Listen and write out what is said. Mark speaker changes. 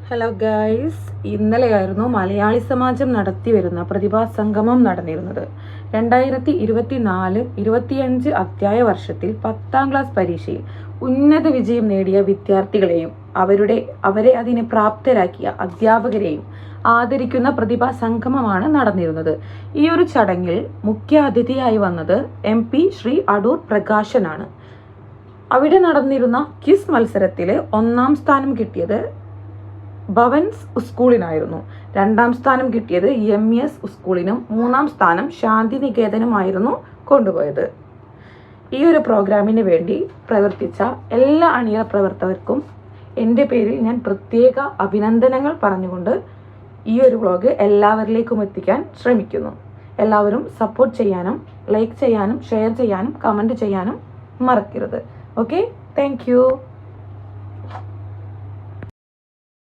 Speaker 1: Hello guys, ഇന്നലെയായിരുന്നു മലയാളി സമാജം നടത്തിവരുന്ന പ്രതിഭാസംഗമം നടന്നിരുന്നത്. 2024-25 അധ്യയന വർഷത്തിൽ 10ാം ക്ലാസ് പരീക്ഷയിൽ ഉന്നത വിജയം നേടിയ വിദ്യാർത്ഥികളെയും അവരെ അതിന് പ്രാപ്തരാക്കിയ അധ്യാപകരെയും ആദരിക്കുന്ന പ്രതിഭാസംഗമമാണ് നടന്നിരുന്നത്. ഈ ഒരു ചടങ്ങിൽ മുഖ്യ അതിഥിയായി വന്നത് MP ശ്രീ അടൂർ പ്രകാശനാണ്. അവിടെ നടന്നിരുന്ന ക്വിസ് മത്സരത്തിൽ 1ാം സ്ഥാനം കിട്ടിയത് ഭവൻസ് സ്കൂളിനായിരുന്നു. 2ാം സ്ഥാനം കിട്ടിയത് MES സ്കൂളിനും 3ാം സ്ഥാനം ശാന്തിനികേതനുമായിരുന്നു കൊണ്ടുപോയത്. ഈ ഒരു പ്രോഗ്രാമിന് വേണ്ടി പ്രവർത്തിച്ച എല്ലാ അണിയറ പ്രവർത്തകർക്കും എൻ്റെ പേരിൽ ഞാൻ പ്രത്യേക അഭിനന്ദനങ്ങൾ പറഞ്ഞുകൊണ്ട് ഈ ഒരു വ്ളോഗ് എല്ലാവരിലേക്കും എത്തിക്കാൻ ശ്രമിക്കുന്നു. എല്ലാവരും സപ്പോർട്ട് ചെയ്യാനും ലൈക്ക് ചെയ്യാനും ഷെയർ ചെയ്യാനും കമൻറ്റ് ചെയ്യാനും മറക്കരുത്. Okay, thank you.